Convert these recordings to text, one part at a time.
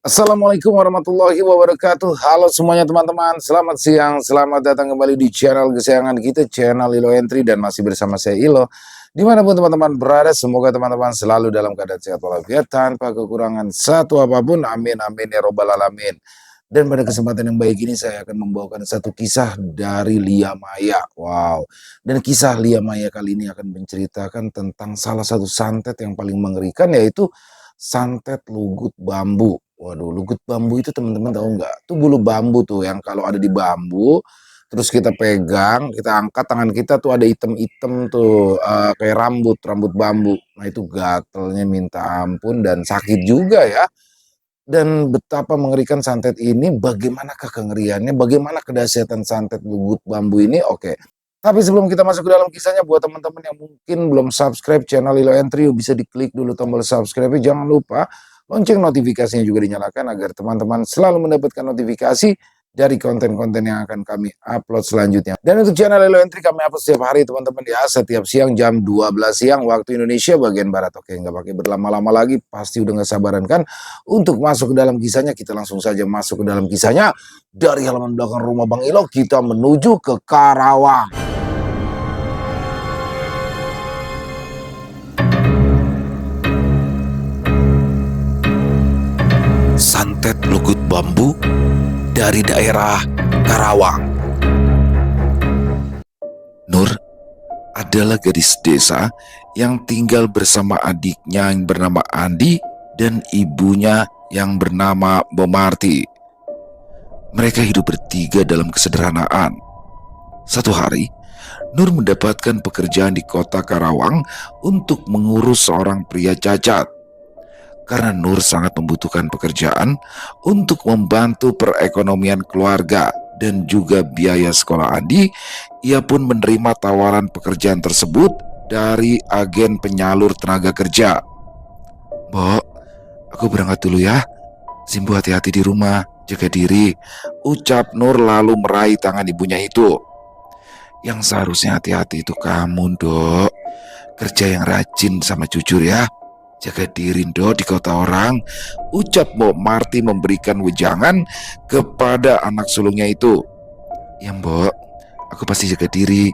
Assalamualaikum warahmatullahi wabarakatuh. Halo semuanya teman-teman, selamat siang, selamat datang kembali di channel kesayangan kita, channel Ilo Entry, dan masih bersama saya Ilo. Dimanapun teman-teman berada, semoga teman-teman selalu dalam keadaan sehat walafiat tanpa kekurangan satu apapun. Amin amin ya robbal alamin. Dan pada kesempatan yang baik ini saya akan membawakan satu kisah dari Lia Maya. Wow. Dan kisah Lia Maya kali ini akan menceritakan tentang salah satu santet yang paling mengerikan, yaitu santet lugut bambu. Waduh, lugut bambu itu teman-teman tahu nggak? Itu bulu bambu tuh yang kalau ada di bambu, terus kita pegang, kita angkat tangan kita tuh ada item-item tuh, kayak rambut bambu. Nah itu gatelnya minta ampun dan sakit juga ya. Dan betapa mengerikan santet ini, bagaimanakah kengeriannya, bagaimana kedahsyatan santet lugut bambu ini? Oke. Tapi sebelum kita masuk ke dalam kisahnya, buat teman-teman yang mungkin belum subscribe channel Ilo Entry, bisa diklik dulu tombol subscribe. Jangan lupa lonceng notifikasinya juga dinyalakan agar teman-teman selalu mendapatkan notifikasi dari konten-konten yang akan kami upload selanjutnya. Dan untuk channel Ilo Entry kami upload setiap hari teman-teman ya, setiap siang jam 12 siang waktu Indonesia bagian Barat. Oke, nggak pakai berlama-lama lagi, pasti udah nggak sabaran kan untuk masuk ke dalam kisahnya. Kita langsung saja masuk ke dalam kisahnya. Dari halaman belakang rumah Bang Ilo, kita menuju ke Karawang. Santet lugut bambu dari daerah Karawang. Nur adalah gadis desa yang tinggal bersama adiknya yang bernama Andi dan ibunya yang bernama Bomarti. Mereka hidup bertiga dalam kesederhanaan. Satu hari, Nur mendapatkan pekerjaan di kota Karawang untuk mengurus seorang pria cacat. Karena Nur sangat membutuhkan pekerjaan untuk membantu perekonomian keluarga dan juga biaya sekolah Andi, ia pun menerima tawaran pekerjaan tersebut dari agen penyalur tenaga kerja. "Mbok, aku berangkat dulu ya. Simbu hati-hati di rumah, jaga diri," ucap Nur lalu meraih tangan ibunya itu. "Yang seharusnya hati-hati itu kamu, Dok. Kerja yang rajin sama jujur ya. Jaga diri, Dok, di kota orang," ucap Mbok Marti memberikan wejangan kepada anak sulungnya itu. "Ya, Mbok, aku pasti jaga diri.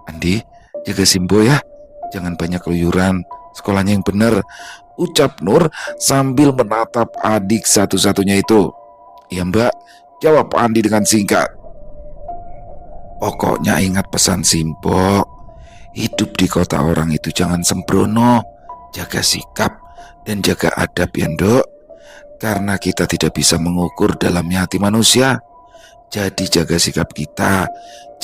Andi, jaga Simbo ya. Jangan banyak keluyuran, sekolahnya yang benar," ucap Nur sambil menatap adik satu-satunya itu. "Ya, Mbak," jawab Andi dengan singkat. "Pokoknya ingat pesan Simbo. Hidup di kota orang itu jangan sembrono. Jaga sikap dan jaga adab ya, Ndok. Karena kita tidak bisa mengukur dalamnya hati manusia. Jadi jaga sikap kita,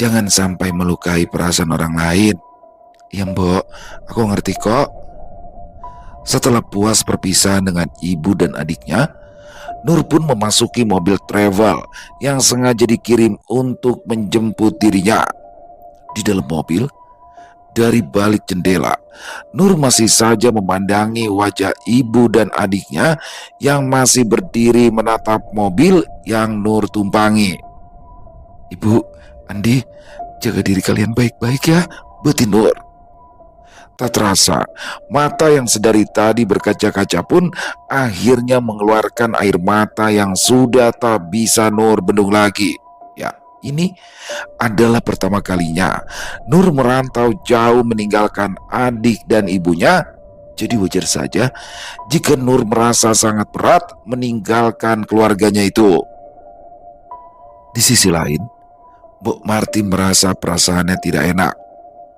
jangan sampai melukai perasaan orang lain." "Ya, Mbok, aku ngerti kok." Setelah puas perpisahan dengan ibu dan adiknya, Nur pun memasuki mobil travel yang sengaja dikirim untuk menjemput dirinya. Di dalam mobil, dari balik jendela, Nur masih saja memandangi wajah ibu dan adiknya yang masih berdiri menatap mobil yang Nur tumpangi. "Ibu, Andi, jaga diri kalian baik-baik ya," betin Nur. Tak terasa, mata yang sedari tadi berkaca-kaca pun akhirnya mengeluarkan air mata yang sudah tak bisa Nur bendung lagi. Ya, ini adalah pertama kalinya Nur merantau jauh meninggalkan adik dan ibunya. Jadi wajar saja jika Nur merasa sangat berat meninggalkan keluarganya itu. Di sisi lain, Mbok Marti merasa perasaannya tidak enak.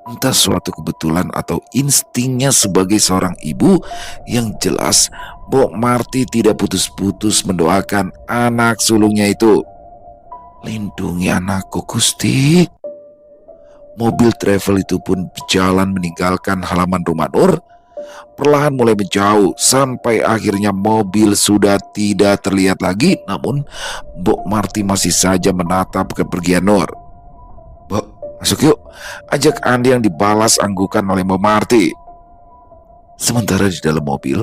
Entah suatu kebetulan atau instingnya sebagai seorang ibu, yang jelas Mbok Marti tidak putus-putus mendoakan anak sulungnya itu. "Lindungi anakku, Gusti." Mobil travel itu pun berjalan meninggalkan halaman rumah Nur. Perlahan mulai menjauh sampai akhirnya mobil sudah tidak terlihat lagi. Namun Mbok Marti masih saja menatap kepergian Nur. "Mbok, masuk yuk," ajak Andi yang dibalas anggukan oleh Mbok Marti. Sementara di dalam mobil,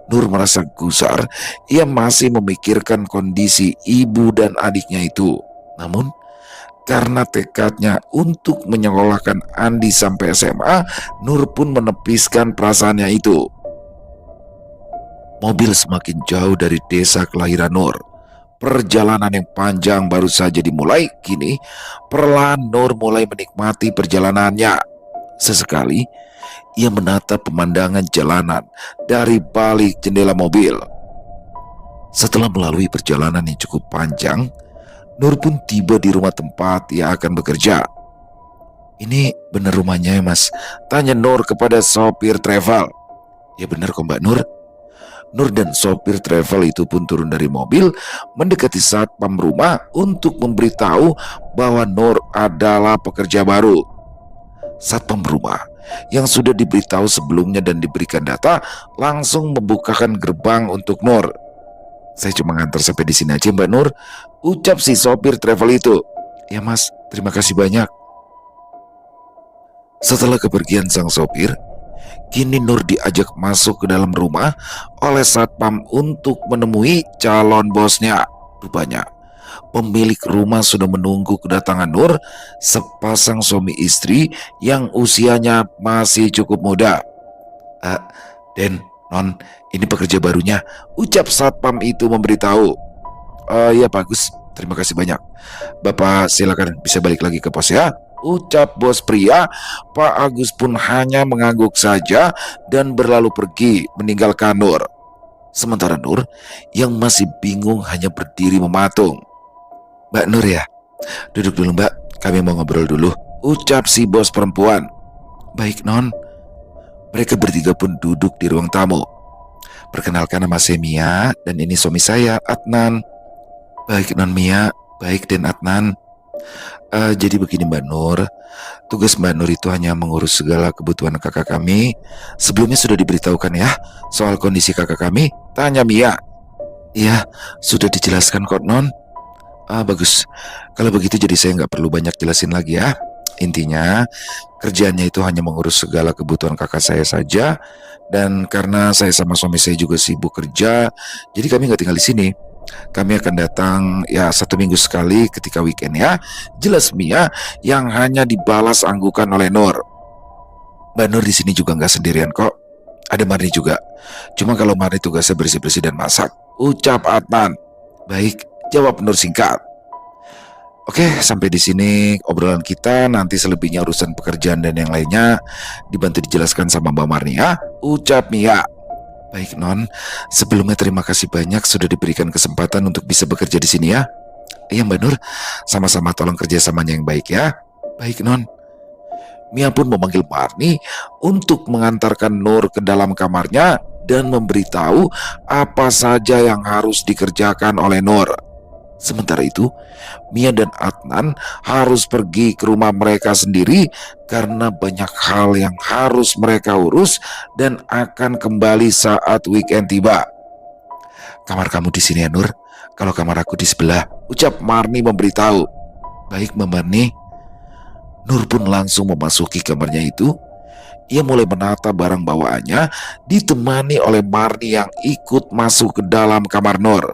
Nur merasa gusar. Ia masih memikirkan kondisi ibu dan adiknya itu. Namun, karena tekadnya untuk menyekolahkan Andi sampai SMA, Nur pun menepiskan perasaannya itu. Mobil semakin jauh dari desa kelahiran Nur. Perjalanan yang panjang baru saja dimulai. Kini perlahan Nur mulai menikmati perjalanannya. Sesekali ia menatap pemandangan jalanan dari balik jendela mobil. Setelah melalui perjalanan yang cukup panjang, Nur pun tiba di rumah tempat ia akan bekerja. "Ini benar rumahnya ya mas?" tanya Nur kepada sopir travel. "Ya benar kok Mbak Nur." Nur dan sopir travel itu pun turun dari mobil, mendekati satpam rumah untuk memberitahu bahwa Nur adalah pekerja baru. Satpam rumah yang sudah diberitahu sebelumnya dan diberikan data langsung membukakan gerbang untuk Nur. "Saya cuma ngantar sampai di sini aja Mbak Nur," ucap si sopir travel itu. "Ya mas, terima kasih banyak." Setelah kepergian sang sopir, kini Nur diajak masuk ke dalam rumah oleh satpam untuk menemui calon bosnya. Rupanya pemilik rumah sudah menunggu kedatangan Nur, sepasang suami istri yang usianya masih cukup muda. Den, Non, ini pekerja barunya," ucap satpam itu memberitahu. "Ya bagus, terima kasih banyak. Bapak silakan bisa balik lagi ke pos ya," ucap bos pria. Pak Agus pun hanya mengangguk saja dan berlalu pergi meninggalkan Nur. Sementara Nur yang masih bingung hanya berdiri mematung. "Mbak Nur ya? Duduk dulu Mbak, kami mau ngobrol dulu," ucap si bos perempuan. "Baik Non." Mereka bertiga pun duduk di ruang tamu. "Perkenalkan, nama saya Mia dan ini suami saya, Adnan." "Baik Non Mia, baik Den Adnan. Jadi begini Mbak Nur, tugas Mbak Nur itu hanya mengurus segala kebutuhan kakak kami. Sebelumnya sudah diberitahukan ya soal kondisi kakak kami?" tanya Mia. "Iya, sudah dijelaskan kok Non." Bagus, kalau begitu jadi saya nggak perlu banyak jelasin lagi ya. Intinya kerjaannya itu hanya mengurus segala kebutuhan kakak saya saja. Dan karena saya sama suami saya juga sibuk kerja, jadi kami nggak tinggal di sini. Kami akan datang ya 1 minggu sekali ketika weekend ya. Jelas Mia yang hanya dibalas anggukan oleh Nur. "Mbak Nur di sini juga nggak sendirian kok. Ada Marni juga. Cuma kalau Marni tugasnya bersih-bersih dan masak," ucap Adnan. "Baik," jawab Nur singkat. "Oke, sampai di sini obrolan kita. Nanti selebihnya urusan pekerjaan dan yang lainnya dibantu dijelaskan sama Mbak Marni ya," ucap Mia. "Baik Non, sebelumnya terima kasih banyak sudah diberikan kesempatan untuk bisa bekerja di sini ya." "Iya Mbak Nur, sama-sama, tolong kerjasamanya yang baik ya." "Baik Non." Mia pun memanggil Marni untuk mengantarkan Nur ke dalam kamarnya dan memberitahu apa saja yang harus dikerjakan oleh Nur. Sementara itu, Mia dan Adnan harus pergi ke rumah mereka sendiri karena banyak hal yang harus mereka urus dan akan kembali saat weekend tiba. "Kamar kamu di sini ya Nur, kalau kamar aku di sebelah," ucap Marni memberitahu. "Baik Mbak Marni." Nur pun langsung memasuki kamarnya itu. Ia mulai menata barang bawaannya, ditemani oleh Marni yang ikut masuk ke dalam kamar Nur.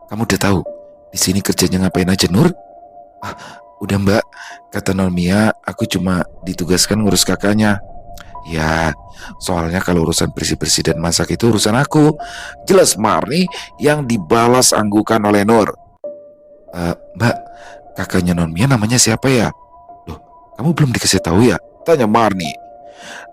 "Kamu udah tahu di sini kerjanya ngapain aja Nur?" "Udah Mbak, kata Non Mia, aku cuma ditugaskan ngurus kakaknya." "Ya, soalnya kalau urusan bersih-bersih dan masak itu urusan aku," jelas Marni yang dibalas anggukan oleh Nur. "Mbak, kakaknya Non Mia namanya siapa ya?" "Loh, kamu belum dikasih tahu ya?" tanya Marni.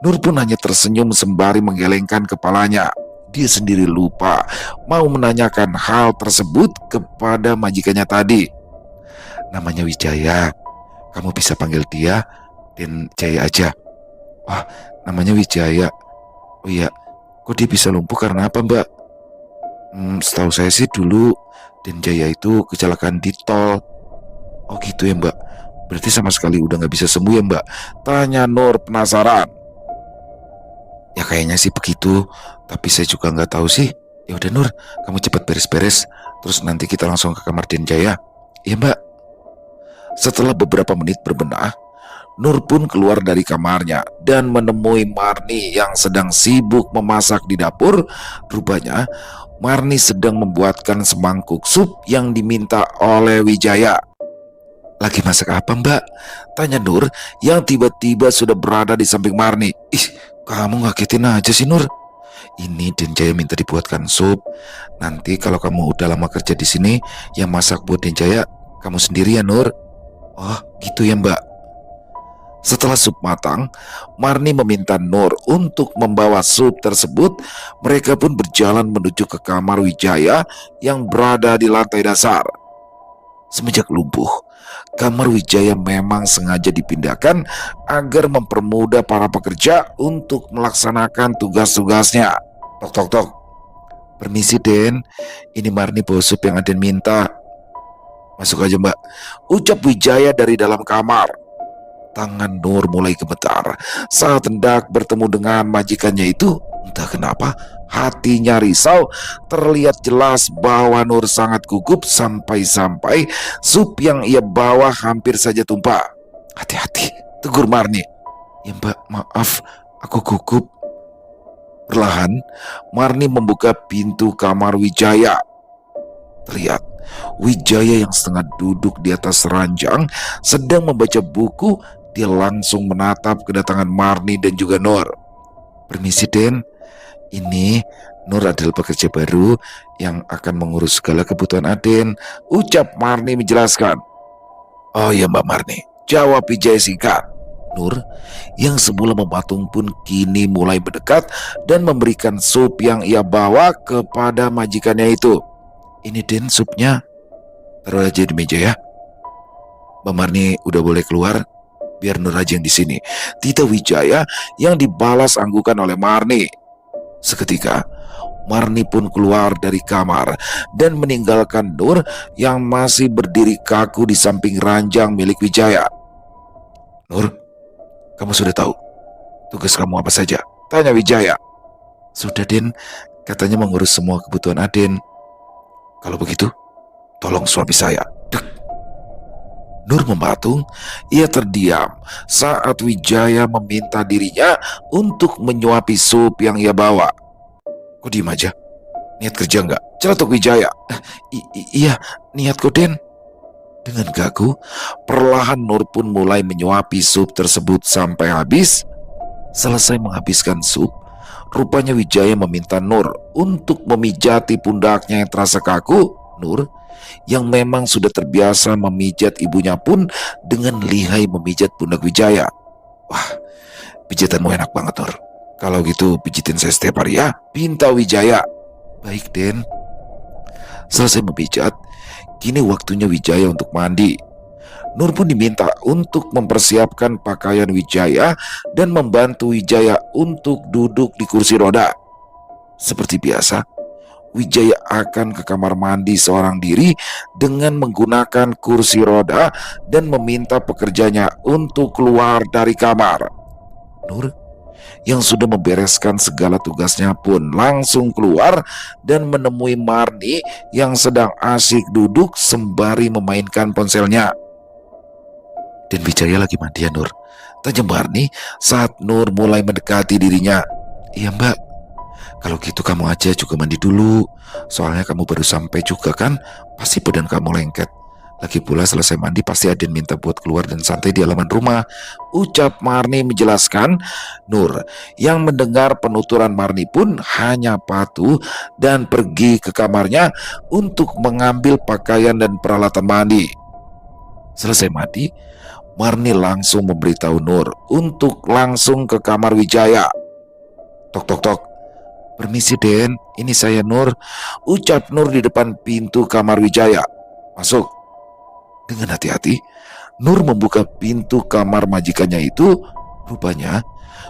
Nur pun hanya tersenyum sembari menggelengkan kepalanya. Dia sendiri lupa mau menanyakan hal tersebut kepada majikannya tadi. "Namanya Wijaya. Kamu bisa panggil dia Den Jaya aja." Namanya Wijaya. Oh iya, kok dia bisa lumpuh karena apa Mbak?" Setahu saya sih dulu Den Jaya itu kecelakaan di tol." "Oh gitu ya Mbak, berarti sama sekali udah gak bisa sembuh ya Mbak?" tanya Nur penasaran. "Ya kayaknya sih begitu, tapi saya juga nggak tahu sih. Ya udah Nur, kamu cepat beres-beres, terus nanti kita langsung ke kamar Den Jaya." "Iya Mbak." Setelah beberapa menit berbenah, Nur pun keluar dari kamarnya dan menemui Marni yang sedang sibuk memasak di dapur. Rupanya Marni sedang membuatkan semangkuk sup yang diminta oleh Wijaya. "Lagi masak apa Mbak?" tanya Nur yang tiba-tiba sudah berada di samping Marni. "Ih, kamu ngagetin aja sih Nur. Ini Denjaya minta dibuatkan sup. Nanti kalau kamu udah lama kerja di sini, yang masak buat Denjaya kamu sendiri ya, Nur. Oh, gitu ya, Mbak. Setelah sup matang, Marni meminta Nur untuk membawa sup tersebut. Mereka pun berjalan menuju ke kamar Wijaya yang berada di lantai dasar. Semenjak lumpuh, kamar Wijaya memang sengaja dipindahkan agar mempermudah para pekerja untuk melaksanakan tugas-tugasnya. Tok tok tok. Permisi Den, ini Marni bawa sup yang Aden minta. Masuk aja Mbak, ucap Wijaya dari dalam kamar. Tangan Nur mulai gemetar saat hendak bertemu dengan majikannya itu. Entah kenapa hatinya risau. Terlihat jelas bahwa Nur sangat gugup sampai-sampai sup yang ia bawa hampir saja tumpah. Hati-hati, tegur Marni. Ya Mbak, maaf, aku gugup. Perlahan, Marni membuka pintu kamar Wijaya. Terlihat Wijaya yang setengah duduk di atas ranjang sedang membaca buku. Dia langsung menatap kedatangan Marni dan juga Nur. Permisi Den, ini Nur adalah pekerja baru yang akan mengurus segala kebutuhan Aden, ucap Marni menjelaskan. Oh ya Mbak Marni, jawab Wijaya singkat. Nur yang semula mematung pun kini mulai mendekat dan memberikan sup yang ia bawa kepada majikannya itu. Ini Den supnya, taruh aja di meja ya. Mbak Marni udah boleh keluar, biar Nur aja yang di sini. Tita Wijaya yang dibalas anggukan oleh Marni. Seketika Marni pun keluar dari kamar dan meninggalkan Nur yang masih berdiri kaku di samping ranjang milik Wijaya. Nur, kamu sudah tahu tugas kamu apa saja? Tanya Wijaya. Sudah Den, katanya mengurus semua kebutuhan Aden. Kalau begitu, tolong suami saya. Dek. Nur mematung. Ia terdiam saat Wijaya meminta dirinya untuk menyuapi sup yang ia bawa. Kok diem aja? Niat kerja nggak? Celetuk Wijaya. Iya, niat kok Den. Dengan gagu, perlahan Nur pun mulai menyuapi sup tersebut sampai habis. Selesai menghabiskan sup, rupanya Wijaya meminta Nur untuk memijati pundaknya yang terasa kaku. Nur yang memang sudah terbiasa memijat ibunya pun dengan lihai memijat pundak Wijaya. Wah, pijatanmu enak banget Nur. Kalau gitu pijitin saya setiap hari ya, pinta Wijaya. Baik Den. Selesai memijat, kini waktunya Wijaya untuk mandi. Nur pun diminta untuk mempersiapkan pakaian Wijaya dan membantu Wijaya untuk duduk di kursi roda. Seperti biasa, Wijaya akan ke kamar mandi seorang diri dengan menggunakan kursi roda dan meminta pekerjanya untuk keluar dari kamar. Nur yang sudah membereskan segala tugasnya pun langsung keluar dan menemui Marni yang sedang asyik duduk sembari memainkan ponselnya. Dan Wijaya lagi mandi ya Nur? Tanya Marni saat Nur mulai mendekati dirinya. Iya Mbak, kalau gitu kamu aja juga mandi dulu. Soalnya kamu baru sampai juga kan, pasti badan kamu lengket. Lagi pula selesai mandi pasti Aden minta buat keluar dan santai di halaman rumah, ucap Marni menjelaskan. Nur yang mendengar penuturan Marni pun hanya patuh dan pergi ke kamarnya untuk mengambil pakaian dan peralatan mandi. Selesai mandi, Marni langsung memberitahu Nur untuk langsung ke kamar Wijaya. Tok tok tok. Permisi Den, ini saya Nur, ucap Nur di depan pintu kamar Wijaya. Masuk. Dengan hati-hati, Nur membuka pintu kamar majikannya itu. Rupanya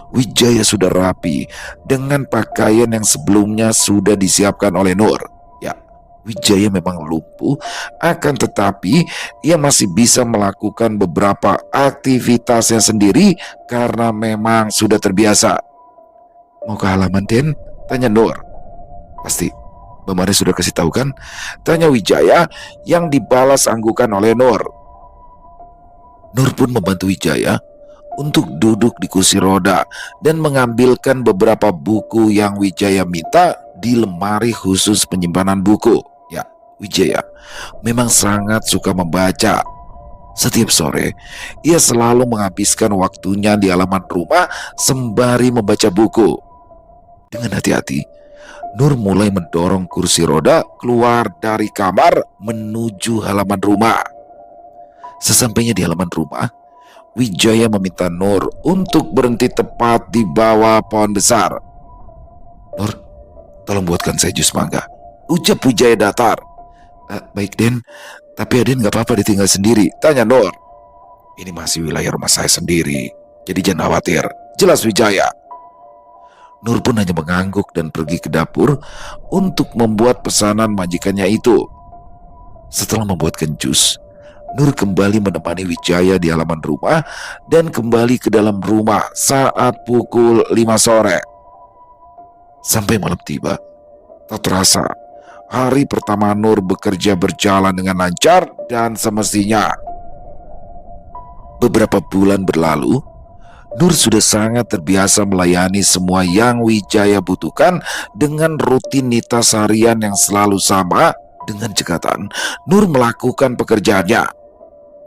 Wijaya sudah rapi dengan pakaian yang sebelumnya sudah disiapkan oleh Nur. Ya, Wijaya memang lumpuh, akan tetapi ia masih bisa melakukan beberapa aktivitasnya sendiri karena memang sudah terbiasa. Mau ke halaman Den? Tanya Nur. Pasti Mbak Mari sudah kasih tahu kan? Tanya Wijaya yang dibalas anggukan oleh Nur. Nur pun membantu Wijaya untuk duduk di kursi roda dan mengambilkan beberapa buku yang Wijaya minta di lemari khusus penyimpanan buku. Ya, Wijaya memang sangat suka membaca. Setiap sore, ia selalu menghabiskan waktunya di halaman rumah sembari membaca buku. Dengan hati-hati, Nur mulai mendorong kursi roda keluar dari kamar menuju halaman rumah. Sesampainya di halaman rumah, Wijaya meminta Nur untuk berhenti tepat di bawah pohon besar. "Nur, tolong buatkan saya jus mangga," ucap Wijaya datar. "Baik Den, tapi Aden gak apa-apa ditinggal sendiri?" tanya Nur. "Ini masih wilayah rumah saya sendiri, jadi jangan khawatir," jelas Wijaya. Nur pun hanya mengangguk dan pergi ke dapur untuk membuat pesanan majikannya itu. Setelah membuatkan jus, Nur kembali menemani Wijaya di halaman rumah dan kembali ke dalam rumah saat pukul 5 sore. Sampai malam tiba, tak terasa hari pertama Nur bekerja berjalan dengan lancar dan semestinya. Beberapa bulan berlalu, Nur sudah sangat terbiasa melayani semua yang Wijaya butuhkan dengan rutinitas harian yang selalu sama. Dengan cekatan, Nur melakukan pekerjaannya.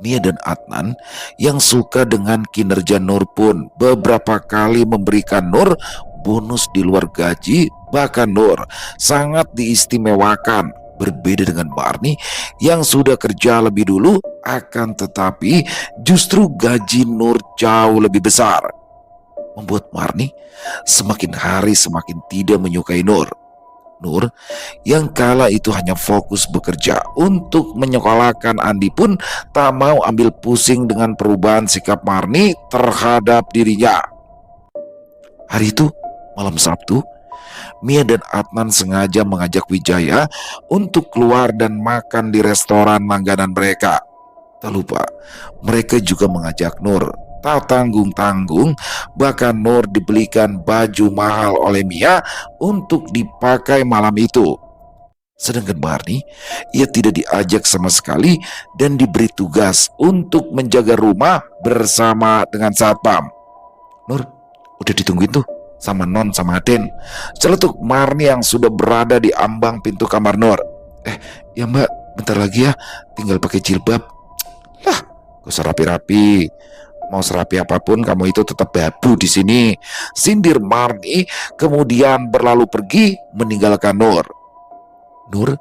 Mia dan Adnan yang suka dengan kinerja Nur pun beberapa kali memberikan Nur bonus di luar gaji. Bahkan Nur sangat diistimewakan, berbeda dengan Marni yang sudah kerja lebih dulu, akan tetapi justru gaji Nur jauh lebih besar, membuat Marni semakin hari semakin tidak menyukai Nur. Nur yang kala itu hanya fokus bekerja untuk menyekolahkan Andi pun tak mau ambil pusing dengan perubahan sikap Marni terhadap dirinya. Hari itu, malam Sabtu, Mia dan Adnan sengaja mengajak Wijaya untuk keluar dan makan di restoran langganan mereka. Tak lupa, mereka juga mengajak Nur. Tak tanggung-tanggung, bahkan Nur dibelikan baju mahal oleh Mia untuk dipakai malam itu. Sedangkan Marni, ia tidak diajak sama sekali dan diberi tugas untuk menjaga rumah bersama dengan satpam. "Nur, udah ditungguin tuh sama Non sama Aden," celetuk Marni yang sudah berada di ambang pintu kamar Nur. "Ya Mbak, bentar lagi ya, tinggal pakai jilbab." "Lah, gak usah rapi-rapi. Mau serapi apapun kamu itu tetap babu di sini," sindir Marni, kemudian berlalu pergi meninggalkan Nur. Nur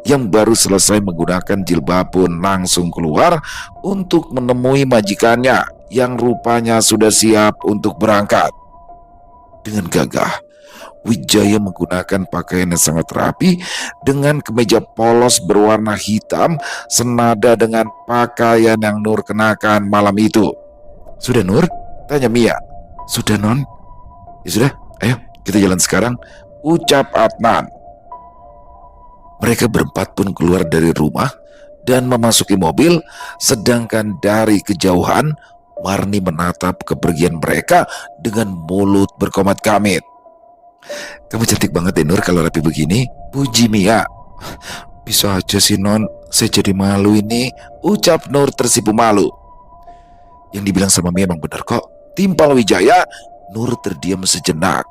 yang baru selesai menggunakan jilbab pun langsung keluar untuk menemui majikannya yang rupanya sudah siap untuk berangkat. Dengan gagah, Wijaya menggunakan pakaian yang sangat rapi dengan kemeja polos berwarna hitam senada dengan pakaian yang Nur kenakan malam itu. "Sudah Nur?" tanya Mia. "Sudah Non." "Ya sudah, ayo kita jalan sekarang," ucap Adnan. Mereka berempat pun keluar dari rumah dan memasuki mobil, sedangkan dari kejauhan Marni menatap kepergian mereka dengan mulut berkomat-kamit. "Kamu cantik banget deh Nur kalau rapi begini," puji Mia. "Bisa aja sih Non, saya jadi malu ini," ucap Nur tersipu malu. Yang dibilang sama Mia emang benar kok, timpal Wijaya. Nur terdiam sejenak.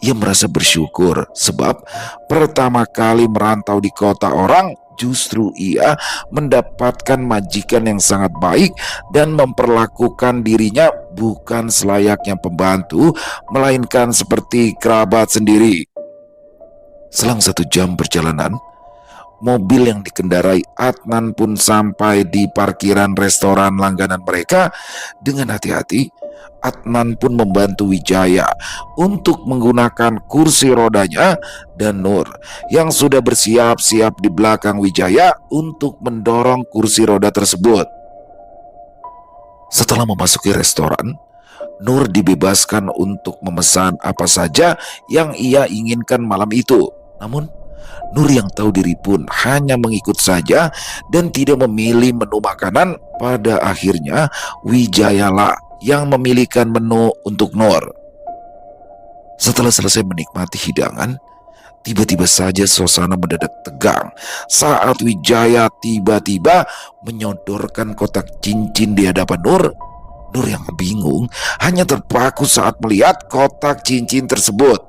Ia merasa bersyukur sebab pertama kali merantau di kota orang, justru ia mendapatkan majikan yang sangat baik dan memperlakukan dirinya bukan selayaknya pembantu, melainkan seperti kerabat sendiri. Selang 1 jam perjalanan, mobil yang dikendarai Adnan pun sampai di parkiran restoran langganan mereka. Dengan hati-hati, Adnan pun membantu Wijaya untuk menggunakan kursi rodanya dan Nur yang sudah bersiap-siap di belakang Wijaya untuk mendorong kursi roda tersebut. Setelah memasuki restoran, Nur dibebaskan untuk memesan apa saja yang ia inginkan malam itu. Namun Nur yang tahu diri pun hanya mengikut saja dan tidak memilih menu makanan. Pada akhirnya Wijayalah yang memilihkan menu untuk Nur. Setelah selesai menikmati hidangan, tiba-tiba saja suasana mendadak tegang saat Wijaya tiba-tiba menyodorkan kotak cincin di hadapan Nur. Nur yang bingung hanya terpaku saat melihat kotak cincin tersebut.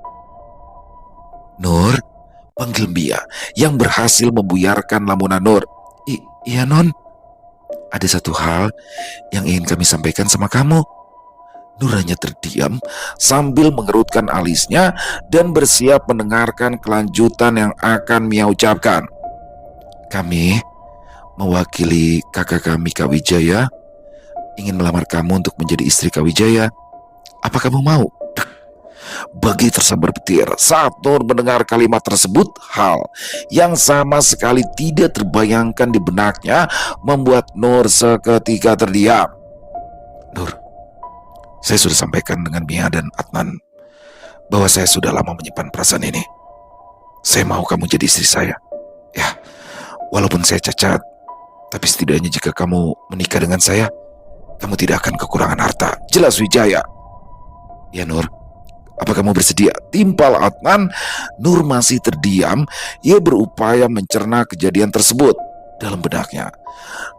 "Nur," panggil Mia yang berhasil membuyarkan lamunan Nur. Iya Non, ada satu hal yang ingin kami sampaikan sama kamu." Nur hanya terdiam sambil mengerutkan alisnya dan bersiap mendengarkan kelanjutan yang akan Mia ucapkan. Kami, mewakili kakak kami Kak Wijaya, ingin melamar kamu untuk menjadi istri Kak Wijaya. Apa kamu mau? Bagi tersambar petir saat Nur mendengar kalimat tersebut. Hal yang sama sekali tidak terbayangkan di benaknya membuat Nur seketika terdiam. Nur, saya sudah sampaikan dengan Mia dan Adnan bahwa saya sudah lama menyimpan perasaan ini. Saya mau kamu jadi istri saya. Ya, walaupun saya cacat, tapi setidaknya jika kamu menikah dengan saya, kamu tidak akan kekurangan harta. Jelas Wijaya. Ya Nur, apa kamu bersedia? Timpal Adnan. Nur masih terdiam. Ia berupaya mencerna kejadian tersebut. Dalam benaknya,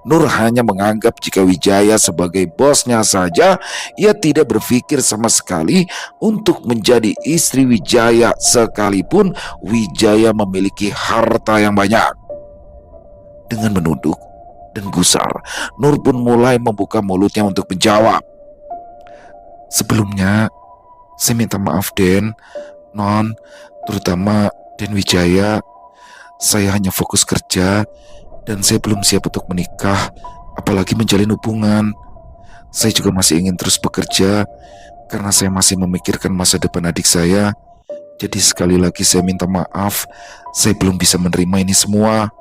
Nur hanya menganggap jika Wijaya sebagai bosnya saja. Ia tidak berpikir sama sekali untuk menjadi istri Wijaya, sekalipun Wijaya memiliki harta yang banyak. Dengan menunduk dan gusar, Nur pun mulai membuka mulutnya untuk menjawab. Sebelumnya, saya minta maaf Den, Non, terutama Den Wijaya. Saya hanya fokus kerja dan saya belum siap untuk menikah, apalagi menjalin hubungan. Saya juga masih ingin terus bekerja karena saya masih memikirkan masa depan adik saya. Jadi sekali lagi saya minta maaf, saya belum bisa menerima ini semua.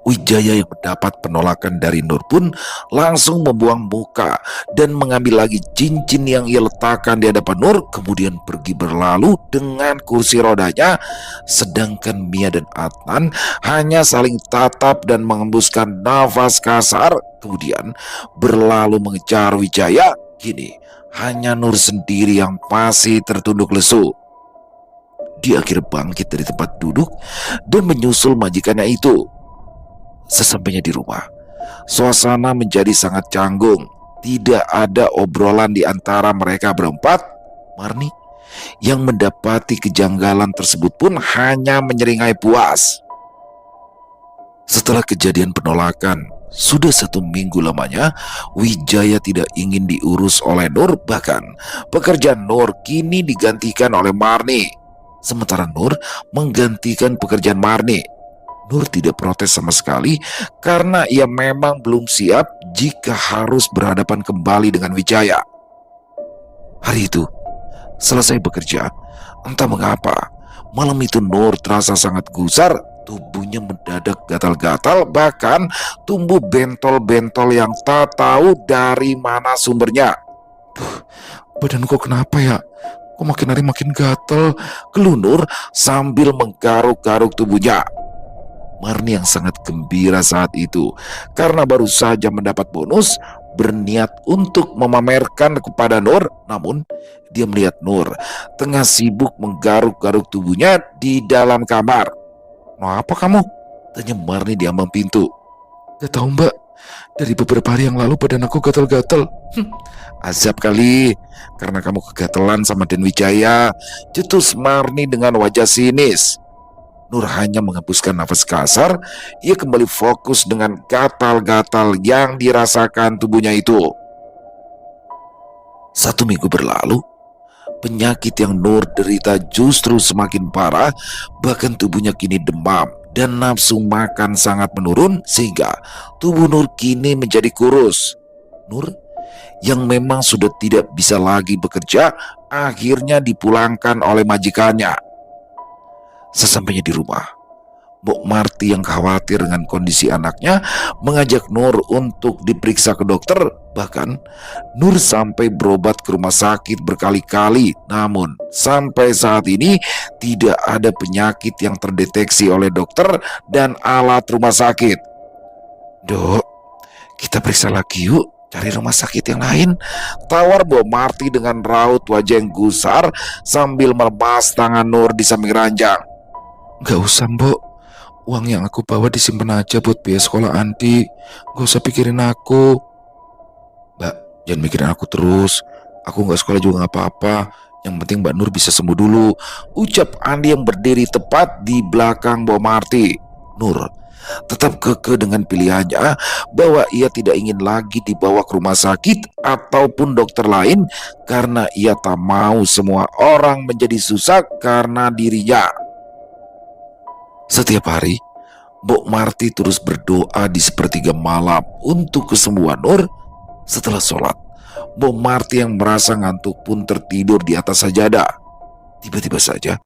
Wijaya yang mendapat penolakan dari Nur pun langsung membuang muka dan mengambil lagi cincin yang ia letakkan di hadapan Nur, kemudian pergi berlalu dengan kursi rodanya. Sedangkan Mia dan Adnan hanya saling tatap dan mengembuskan nafas kasar, kemudian berlalu mengejar Wijaya. Kini hanya Nur sendiri yang masih tertunduk lesu. Dia akhirnya bangkit dari tempat duduk dan menyusul majikannya itu. Sesampainya di rumah, suasana menjadi sangat canggung. Tidak ada obrolan di antara mereka berempat. Marni yang mendapati kejanggalan tersebut pun hanya menyeringai puas. Setelah kejadian penolakan sudah 1 minggu lamanya, Wijaya tidak ingin diurus oleh Nur. Bahkan pekerjaan Nur kini digantikan oleh Marni, sementara Nur menggantikan pekerjaan Marni. Nur tidak protes sama sekali karena ia memang belum siap jika harus berhadapan kembali dengan Wijaya. Hari itu, selesai bekerja, entah mengapa, malam itu Nur terasa sangat gusar. Tubuhnya mendadak gatal-gatal, bahkan tumbuh bentol-bentol yang tak tahu dari mana sumbernya. Badanku kenapa ya? Kok makin hari makin gatal? Keluh Nur sambil menggaruk-garuk tubuhnya. Marni yang sangat gembira saat itu karena baru saja mendapat bonus, berniat untuk memamerkan kepada Nur. Namun dia melihat Nur tengah sibuk menggaruk-garuk tubuhnya di dalam kamar. "Mau apa kamu?" tanya Marni di ambang pintu. "Gak tahu Mbak, dari beberapa hari yang lalu badan aku gatal-gatal." Azab kali, karena kamu kegatelan sama Den Wijaya," cetus Marni dengan wajah sinis. Nur hanya menghembuskan nafas kasar. Ia kembali fokus dengan gatal-gatal yang dirasakan tubuhnya itu. 1 minggu berlalu, penyakit yang Nur derita justru semakin parah. Bahkan tubuhnya kini demam dan nafsu makan sangat menurun, sehingga tubuh Nur kini menjadi kurus. Nur yang memang sudah tidak bisa lagi bekerja akhirnya dipulangkan oleh majikannya. Sesampainya di rumah, Mbok Marti yang khawatir dengan kondisi anaknya mengajak Nur untuk diperiksa ke dokter. Bahkan Nur sampai berobat ke rumah sakit berkali-kali, namun sampai saat ini tidak ada penyakit yang terdeteksi oleh dokter dan alat rumah sakit. "Dok, kita periksa lagi yuk, cari rumah sakit yang lain," tawar Mbok Marti dengan raut wajah yang gusar sambil melepas tangan Nur di samping ranjang. "Gak usah Mbok, uang yang aku bawa disimpan aja buat biaya sekolah Andi. Gak usah pikirin aku." "Mbak, jangan mikirin aku terus. Aku gak sekolah juga gak apa-apa. Yang penting Mbak Nur bisa sembuh dulu," ucap Andi yang berdiri tepat di belakang Mbok Marti. Nur tetap kekeh dengan pilihannya bahwa ia tidak ingin lagi dibawa ke rumah sakit ataupun dokter lain karena ia tak mau semua orang menjadi susah karena dirinya. Setiap hari, Mbok Marti terus berdoa di sepertiga malam untuk kesembuhan Nur. Setelah sholat, Mbok Marti yang merasa ngantuk pun tertidur di atas sajadah. Tiba-tiba saja,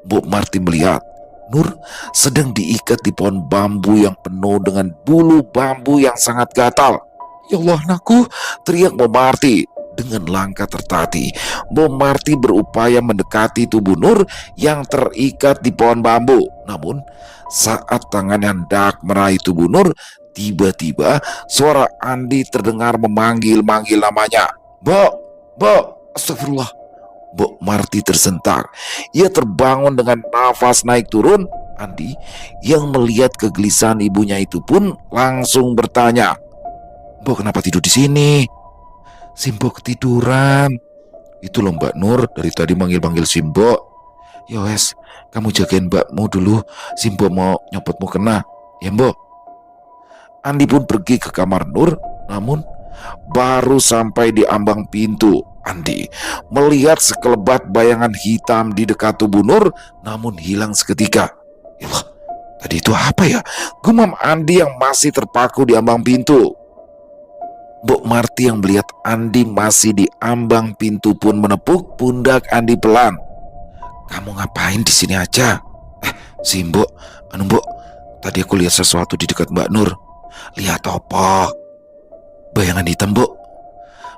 Mbok Marti melihat Nur sedang diikat di pohon bambu yang penuh dengan bulu bambu yang sangat gatal. Ya Allah, anakku, teriak Mbok Marti. Dengan langkah tertati, Mbok Marti berupaya mendekati tubuh Nur yang terikat di pohon bambu. Namun, saat tangannya hendak meraih tubuh Nur, tiba-tiba suara Andi terdengar memanggil-manggil namanya. Mbok, Mbok, astagfirullah. Mbok Marti tersentak. Ia terbangun dengan nafas naik turun. Andi yang melihat kegelisahan ibunya itu pun langsung bertanya, Mbok kenapa tidur di sini? Simbo ketiduran. Itu loh Mbak Nur dari tadi manggil-manggil Simbo. Ya wes, kamu jagain mbakmu dulu. Simbo mau nyopotmu kena. Ya Mbok. Andi pun pergi ke kamar Nur. Namun baru sampai di ambang pintu, Andi melihat sekelebat bayangan hitam di dekat tubuh Nur, namun hilang seketika. Yalah, tadi itu apa ya? Gumam Andi yang masih terpaku di ambang pintu. Mbok Marti yang melihat Andi masih di ambang pintu pun menepuk pundak Andi pelan. Kamu ngapain di sini aja? Si Mbok, Mbok, tadi aku lihat sesuatu di dekat Mbak Nur. Lihat apa? Bayangan hitam, Mbok.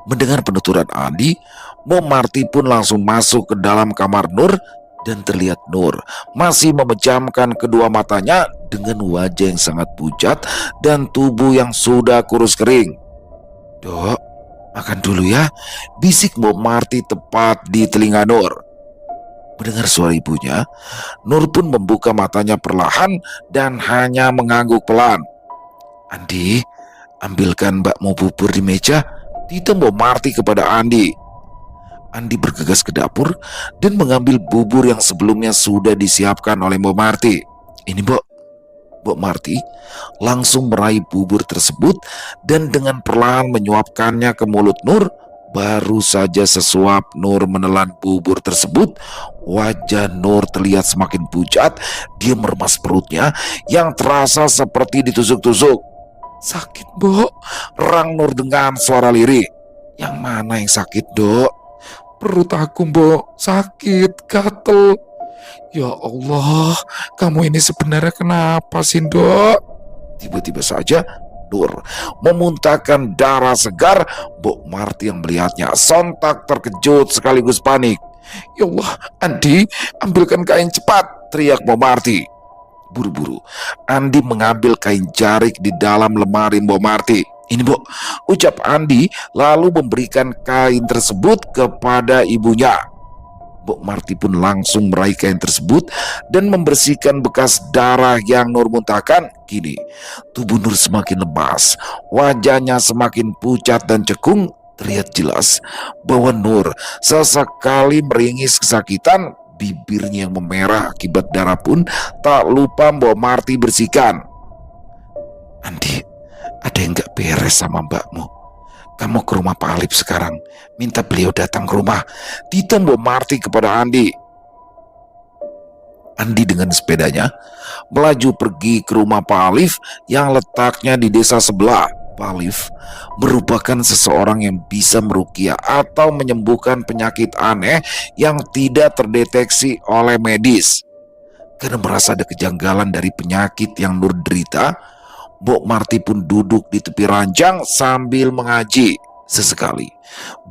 Mendengar penuturan Andi, Mbok Marti pun langsung masuk ke dalam kamar Nur dan terlihat Nur masih memejamkan kedua matanya dengan wajah yang sangat pucat dan tubuh yang sudah kurus kering. Dok, makan dulu ya, bisik Mbok Marti tepat di telinga Nur. Mendengar suara ibunya, Nur pun membuka matanya perlahan dan hanya mengangguk pelan. Andi, ambilkan mbakmu bubur di meja, titah Mbok Marti kepada Andi. Andi bergegas ke dapur dan mengambil bubur yang sebelumnya sudah disiapkan oleh Mbok Marti. Ini Mbok. Mbok Marti langsung meraih bubur tersebut dan dengan perlahan menyuapkannya ke mulut Nur. Baru saja sesuap Nur menelan bubur tersebut, wajah Nur terlihat semakin pucat. Dia meremas perutnya yang terasa seperti ditusuk-tusuk. Sakit, Mbok, rang Nur dengan suara lirih. Yang mana yang sakit, Dok? Perut aku, Mbok, sakit, gatel. Ya Allah, kamu ini sebenarnya kenapa sih, Dok? Tiba-tiba saja Nur memuntahkan darah segar. Mbok Marti yang melihatnya sontak terkejut sekaligus panik. Ya Allah, Andi, ambilkan kain cepat, teriak Mbok Marti. Buru-buru Andi mengambil kain jarik di dalam lemari Mbok Marti. Ini Mbok, ucap Andi lalu memberikan kain tersebut kepada ibunya. Mbok Marti pun langsung meraih kain tersebut dan membersihkan bekas darah yang Nur muntahkan. Kini tubuh Nur semakin lemas, wajahnya semakin pucat dan cekung. Terlihat jelas bahwa Nur sesekali meringis kesakitan. Bibirnya yang memerah akibat darah pun tak lupa Mbok Marti bersihkan. Andi, ada yang gak beres sama mbakmu. Kamu ke rumah Pak Alif sekarang, minta beliau datang ke rumah, titah Mbok Marti kepada Andi. Andi dengan sepedanya melaju pergi ke rumah Pak Alif yang letaknya di desa sebelah. Pak Alif merupakan seseorang yang bisa meruqyah atau menyembuhkan penyakit aneh yang tidak terdeteksi oleh medis. Karena merasa ada kejanggalan dari penyakit yang Nur derita, Mbok Marti pun duduk di tepi ranjang sambil mengaji. Sesekali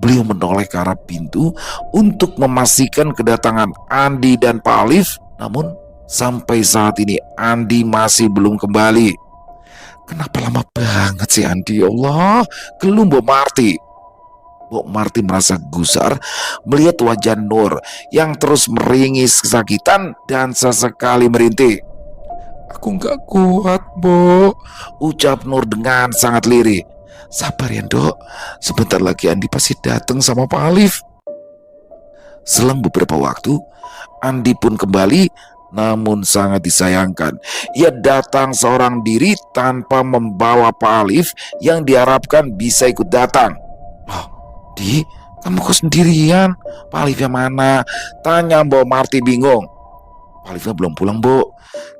beliau menoleh ke arah pintu untuk memastikan kedatangan Andi dan Pak Alif. Namun sampai saat ini Andi masih belum kembali. Kenapa lama banget sih Andi? Ya Allah, keluh Mbok Marti. Mbok Marti merasa gusar melihat wajah Nur yang terus meringis kesakitan dan sesekali merintih. Aku gak kuat, Mbok, ucap Nur dengan sangat lirih. Sabar ya, Dok, sebentar lagi Andi pasti datang sama Pak Alif. Selang beberapa waktu, Andi pun kembali Namun sangat disayangkan, ia datang seorang diri tanpa membawa Pak Alif yang diharapkan bisa ikut datang. Loh, Di, kamu kok sendirian? Pak Alif yang mana? Tanya Mbok Marti bingung. Pak Alifnya belum pulang, Bu.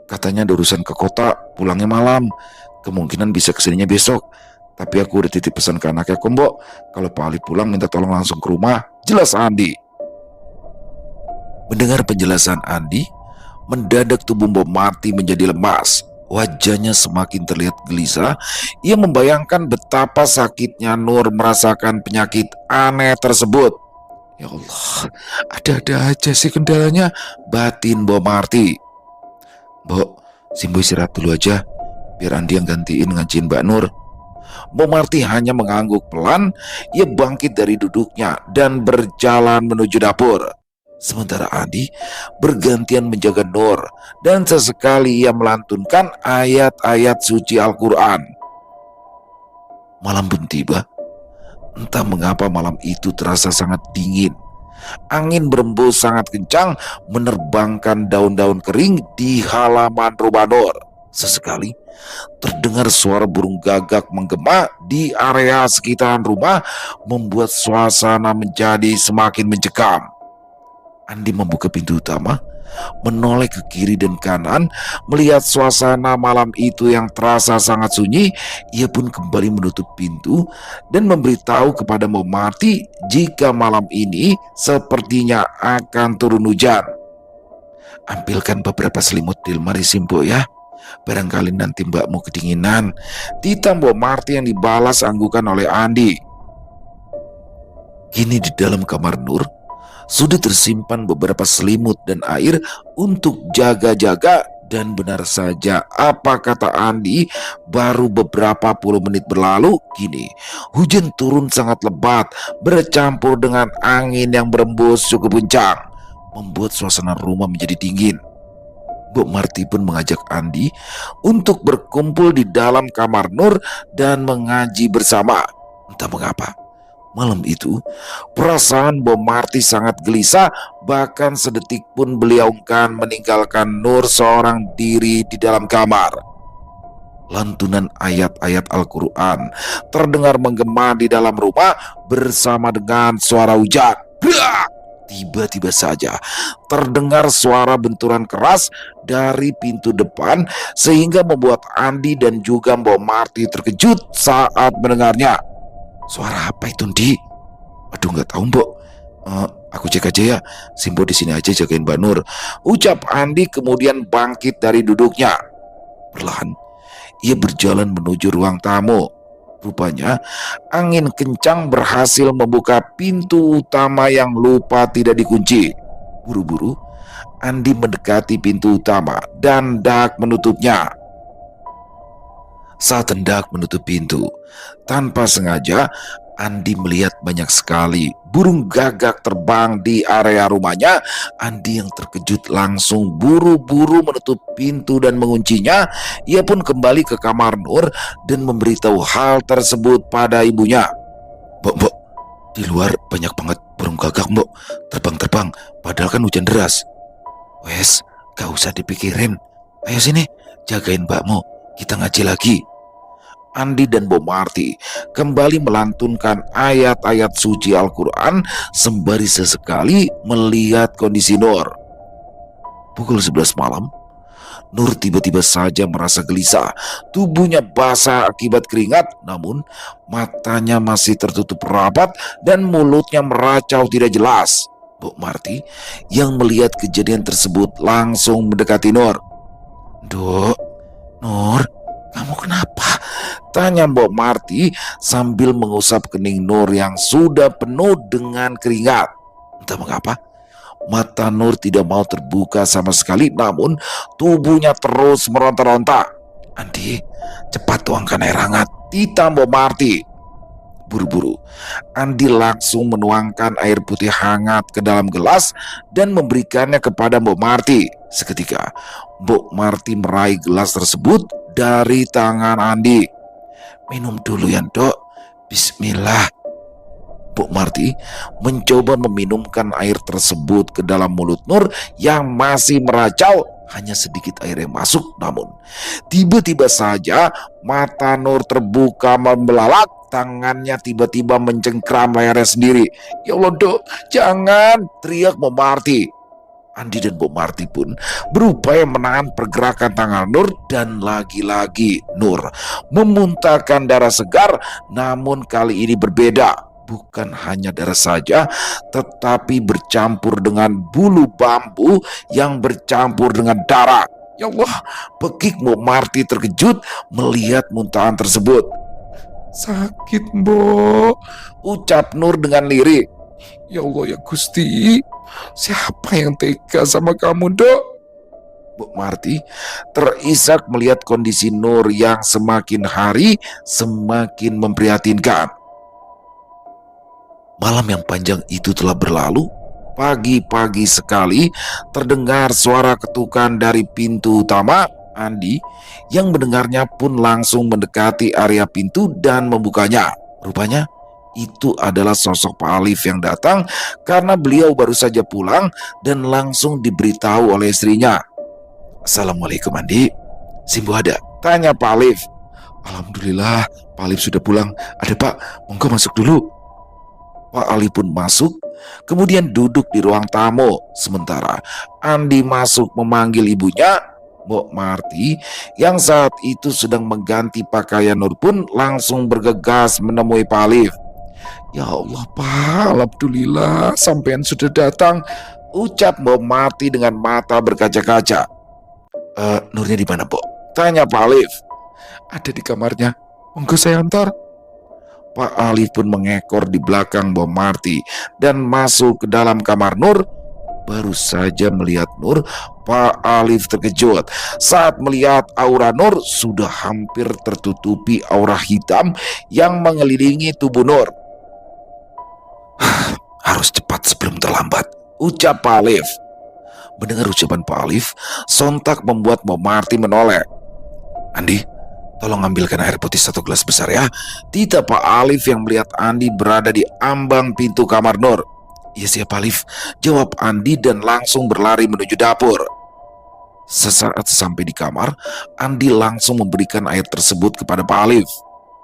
Katanya ada urusan ke kota, pulangnya malam. Kemungkinan bisa kesininya besok. Tapi aku udah titip pesan ke anaknya kok, Mbok. Kalau Pak Alif pulang minta tolong langsung ke rumah. Jelas Andi. Mendengar penjelasan Andi, mendadak tubuh Mbok Marti menjadi lemas. Wajahnya semakin terlihat gelisah. Ia membayangkan betapa sakitnya Nur merasakan penyakit aneh tersebut. Ya Allah, ada-ada aja sih kendalanya, batin Mbok Marti. Mbok, Simbo istirahat dulu aja, biar Andi yang gantiin ngajiin Mbak Nur. Mbok Marti hanya mengangguk pelan. Ia bangkit dari duduknya dan berjalan menuju dapur. Sementara Andi bergantian menjaga Nur dan sesekali ia melantunkan ayat-ayat suci Al-Quran. Malam pun tiba. Entah mengapa malam itu terasa sangat dingin. Angin berembus sangat kencang menerbangkan daun-daun kering di halaman rumah Nur. Sesekali terdengar suara burung gagak menggema di area sekitaran rumah, membuat suasana menjadi semakin mencekam. Andi membuka pintu utama, menoleh ke kiri dan kanan, melihat suasana malam itu yang terasa sangat sunyi. Ia pun kembali menutup pintu dan memberitahu kepada Mbok Marti jika malam ini sepertinya akan turun hujan. Ambilkan beberapa selimut di lemari Simbo ya. Barangkali nanti mbakmu kedinginan. Tita Mbok Marti yang dibalas anggukan oleh Andi. Kini di dalam kamar Nur sudah tersimpan beberapa selimut dan air untuk jaga-jaga, dan benar saja apa kata Andi, baru beberapa puluh menit berlalu kini hujan turun sangat lebat bercampur dengan angin yang berembus cukup kencang, membuat suasana rumah menjadi dingin. Mbok Marti pun mengajak Andi untuk berkumpul di dalam kamar Nur dan mengaji bersama. Entah mengapa malam itu perasaan Mbok Marti sangat gelisah. Bahkan sedetik pun beliau enggan meninggalkan Nur seorang diri di dalam kamar. Lantunan ayat-ayat Al-Quran terdengar menggema di dalam rumah bersama dengan suara hujan. Tiba-tiba saja terdengar suara benturan keras dari pintu depan, sehingga membuat Andi dan juga Mbok Marti terkejut saat mendengarnya. Suara apa itu, Di? Aduh, nggak tahu, Mbok. Aku cek aja ya. Simbo di sini aja jagain Mbak Nur, ucap Andi kemudian bangkit dari duduknya. Perlahan ia berjalan menuju ruang tamu. Rupanya angin kencang berhasil membuka pintu utama yang lupa tidak dikunci. Buru-buru Andi mendekati pintu utama dan hendak menutupnya. Saat hendak menutup pintu, tanpa sengaja Andi melihat banyak sekali burung gagak terbang di area rumahnya. Andi yang terkejut langsung buru-buru menutup pintu dan menguncinya. Ia pun kembali ke kamar Nur dan memberitahu hal tersebut pada ibunya. Mbok, di luar banyak banget burung gagak, Mbok. Terbang-terbang, padahal kan hujan deras. Wes, gak usah dipikirin. Ayo sini, jagain mbakmu. Kita ngaji lagi. Andi dan Mbok Marti kembali melantunkan ayat-ayat suci Al-Quran sembari sesekali melihat kondisi Nur. Pukul 11 malam, Nur tiba-tiba saja merasa gelisah. Tubuhnya basah akibat keringat, namun matanya masih tertutup rapat dan mulutnya meracau tidak jelas. Mbok Marti yang melihat kejadian tersebut langsung mendekati Nur. Dok, Nur, kamu kenapa? Tanya Mbok Marti sambil mengusap kening Nur yang sudah penuh dengan keringat. Entah mengapa mata Nur tidak mau terbuka sama sekali, namun tubuhnya terus meronta-ronta. Andi, cepat tuangkan air hangat, tita Mbok Marti. Buru-buru Andi langsung menuangkan air putih hangat ke dalam gelas dan memberikannya kepada Mbok Marti. Seketika Mbok Marti meraih gelas tersebut dari tangan Andi. Minum dulu ya, Dok. Bismillah. Mbok Marti mencoba meminumkan air tersebut ke dalam mulut Nur yang masih meracau. hanya sedikit air yang masuk. Namun tiba-tiba saja mata Nur terbuka membelalak, tangannya tiba-tiba mencengkram lehernya sendiri. "Ya Allah, Dok, jangan!" teriak Mbok Marti. Andi dan Mbok Marti pun berupaya menahan pergerakan tangan Nur, dan lagi-lagi Nur memuntahkan darah segar. Namun kali ini berbeda. Bukan hanya darah saja, tetapi bercampur dengan bulu bambu yang bercampur dengan darah. "Ya Allah!" pekik Mbok Marti terkejut melihat muntahan tersebut. "Sakit, Mbok," ucap Nur dengan lirih. "Ya Allah, ya Gusti, siapa yang tega sama kamu, Dok?" Mbok Marti terisak melihat kondisi Nur yang semakin hari semakin memprihatinkan. Malam yang panjang itu telah berlalu. Pagi-pagi sekali terdengar suara ketukan dari pintu utama. Andi yang mendengarnya pun langsung mendekati area pintu dan membukanya. Rupanya itu adalah sosok Pak Alif yang datang karena beliau baru saja pulang dan langsung diberitahu oleh istrinya. "Assalamualaikum, Andi. Simbo ada?" tanya Pak Alif. "Alhamdulillah, Pak Alif sudah pulang. Ada, Pak, monggo masuk dulu." Pak Ali pun masuk, kemudian duduk di ruang tamu. Sementara Andi masuk memanggil ibunya, Mbok Marti, yang saat itu sedang mengganti pakaian Nur pun langsung bergegas menemui Pak Alif. "Ya Allah, Pak, alhamdulillah sampean sudah datang," ucap Mbok Marti dengan mata berkaca-kaca. Nurnya di mana, Mbok?" tanya Pak Alif. "Ada di kamarnya. Monggo saya antar." Pak Alif pun mengekor di belakang Mbok Marti dan masuk ke dalam kamar Nur. Baru saja melihat Nur, Pak Alif terkejut saat melihat aura Nur sudah hampir tertutupi aura hitam yang mengelilingi tubuh Nur. "Harus cepat sebelum terlambat," ucap Pak Alif. Mendengar ucapan Pak Alif, sontak membuat Mbok Marti menoleh. "Andi, tolong ambilkan air putih 1 gelas besar ya." Tidak Pak Alif yang melihat Andi berada di ambang pintu kamar Nur. "Iya siap, Alif," jawab Andi dan langsung berlari menuju dapur. Sesaat sampai di kamar, Andi langsung memberikan air tersebut kepada Pak Alif.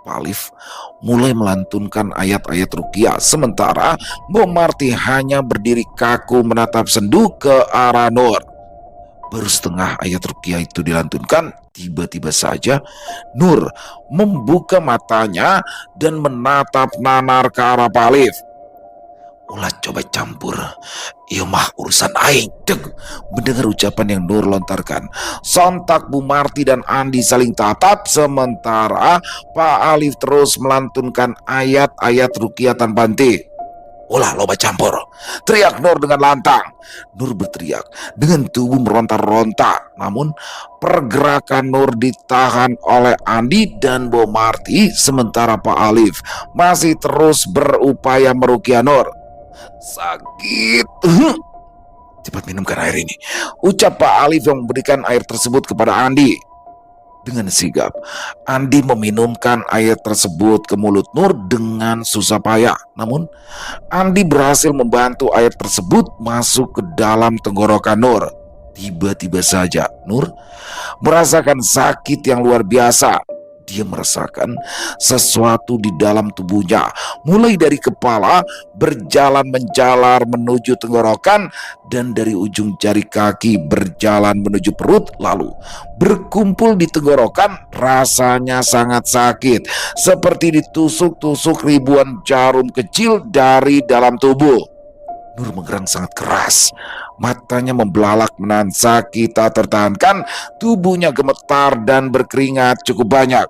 Pak Alif mulai melantunkan ayat-ayat ruqyah, sementara Mbok Marti hanya berdiri kaku menatap sendu ke arah Nur. Baru setengah ayat ruqyah itu dilantunkan, tiba-tiba saja Nur membuka matanya dan menatap nanar ke arah Pak Alif. "Ulah coba campur, ieu mah urusan aing." Deg. Mendengar ucapan yang Nur lontarkan, sontak Bu Marti dan Andi saling tatap, sementara Pak Alif terus melantunkan ayat-ayat ruqyah tanpa henti. "Ulah loba campur," teriak Nur dengan lantang. Nur berteriak dengan tubuh meronta-ronta, namun pergerakan Nur ditahan oleh Andi dan Mbok Marti, sementara Pak Alif masih terus berupaya meruqyah Nur. "Sakit." "Cepat minumkan air ini," ucap Pak Alif yang memberikan air tersebut kepada Andi. Dengan sigap, Andi meminumkan air tersebut ke mulut Nur dengan susah payah. Namun, Andi berhasil membantu air tersebut masuk ke dalam tenggorokan Nur. Tiba-tiba saja, Nur merasakan sakit yang luar biasa. Dia merasakan sesuatu di dalam tubuhnya, mulai dari kepala berjalan menjalar menuju tenggorokan, dan dari ujung jari kaki berjalan menuju perut, lalu berkumpul di tenggorokan. Rasanya sangat sakit, seperti ditusuk-tusuk ribuan jarum kecil dari dalam tubuh. Nur menggerang sangat keras, matanya membelalak menahan sakit tak tertahankan, tubuhnya gemetar dan berkeringat cukup banyak.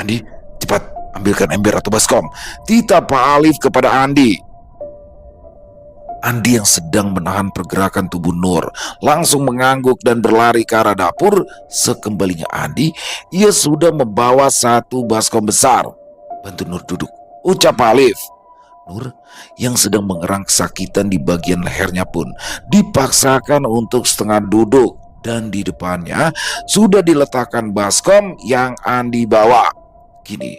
"Andi, cepat ambilkan ember atau baskom," titah Pak Alif kepada Andi. Andi yang sedang menahan pergerakan tubuh Nur langsung mengangguk dan berlari ke arah dapur. Sekembalinya Andi, ia sudah membawa 1 baskom besar. "Bantu Nur duduk," ucap Pak Alif. Nur yang sedang mengerang kesakitan di bagian lehernya pun dipaksakan untuk setengah duduk, dan di depannya sudah diletakkan baskom yang Andi bawa. Kini,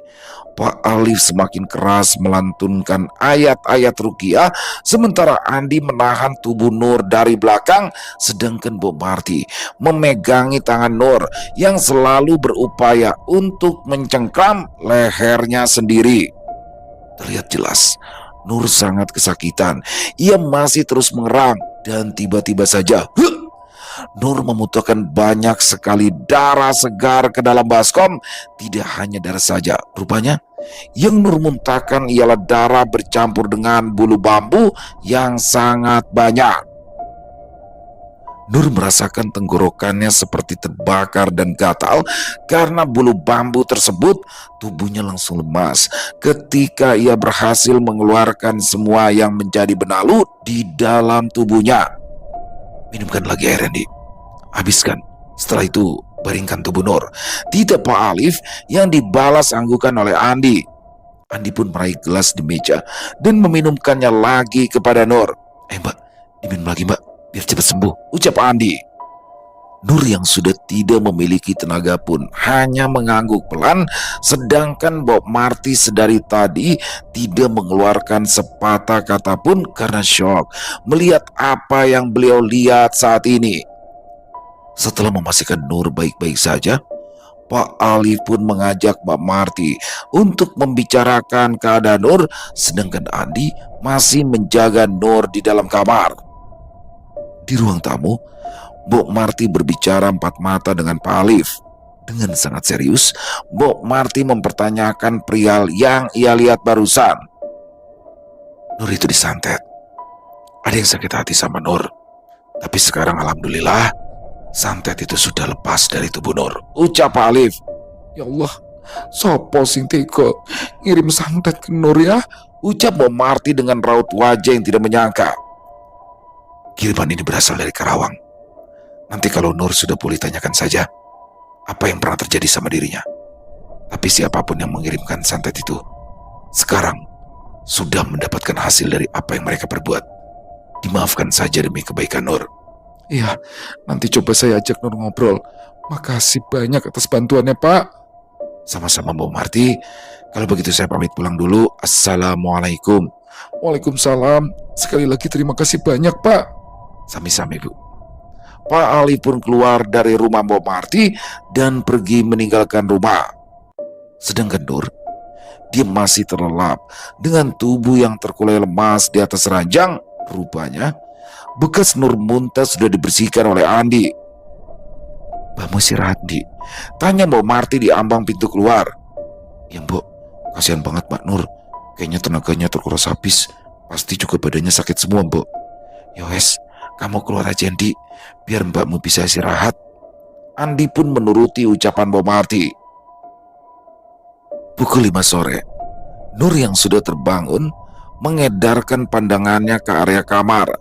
Pak Alif semakin keras melantunkan ayat-ayat ruqyah sementara Andi menahan tubuh Nur dari belakang, sedangkan Bob Marty memegangi tangan Nur yang selalu berupaya untuk mencengkram lehernya sendiri. Terlihat jelas, Nur sangat kesakitan. Ia masih terus mengerang dan tiba-tiba saja Nur memuntahkan banyak sekali darah segar ke dalam baskom. Tidak hanya darah saja, rupanya yang Nur muntahkan ialah darah bercampur dengan bulu bambu yang sangat banyak. Nur merasakan tenggorokannya seperti terbakar dan gatal karena bulu bambu tersebut. Tubuhnya langsung lemas ketika ia berhasil mengeluarkan semua yang menjadi benalu di dalam tubuhnya. Minumkan lagi air, Randy. Habiskan. Setelah itu, baringkan tubuh Nur. Tidak Pak Alif yang dibalas anggukan oleh Andi. Andi pun meraih gelas di meja dan meminumkannya lagi kepada Nur. Mbak, diminum lagi mbak, biar cepat sembuh, ucap Andi. Nur yang sudah tidak memiliki tenaga pun hanya mengangguk pelan, sedangkan Bob Marty sedari tadi tidak mengeluarkan sepatah kata pun karena syok melihat apa yang beliau lihat saat ini. Setelah memastikan Nur baik-baik saja, Pak Ali pun mengajak Mbak Marty untuk membicarakan keadaan Nur, sedangkan Andi masih menjaga Nur di dalam kamar. Di ruang tamu, Mbok Marty berbicara empat mata dengan Pak Alif. Dengan sangat serius, Mbok Marty mempertanyakan perihal yang ia lihat barusan. Nur itu disantet. Ada yang sakit hati sama Nur. Tapi sekarang alhamdulillah, santet itu sudah lepas dari tubuh Nur, ucap Pak Alif. Ya Allah, sopo sing tega ngirim santet ke Nur ya, ucap Mbok Marty dengan raut wajah yang tidak menyangka. Kiriman ini berasal dari Karawang. Nanti kalau Nur sudah pulih, tanyakan saja apa yang pernah terjadi sama dirinya. Tapi siapapun yang mengirimkan santet itu sekarang sudah mendapatkan hasil dari apa yang mereka perbuat. Dimaafkan saja demi kebaikan Nur. Iya, nanti coba saya ajak Nur ngobrol. Makasih banyak atas bantuannya Pak. Sama-sama Mbak Marty. Kalau begitu saya pamit pulang dulu. Assalamualaikum. Waalaikumsalam. Sekali lagi terima kasih banyak Pak. Sami-sami Bu. Pak Ali pun keluar dari rumah Mbak Marty dan pergi meninggalkan rumah. Sedangkan Nur, dia masih terlelap dengan tubuh yang terkulai lemas di atas ranjang. Rupanya bekas Nur muntah sudah dibersihkan oleh Andi. Mbak mau istirahat, Di? Tanya Mbak Marty di ambang pintu keluar. Ya Mbak, kasihan banget Mbak Nur. Kayaknya tenaganya terkuras habis. Pasti juga badannya sakit semua Mbak. Yowes, kamu keluar aja Andi, biar mbakmu bisa istirahat. Andi pun menuruti ucapan Mbak Marty. Pukul 5 sore, Nur yang sudah terbangun mengedarkan pandangannya ke area kamar.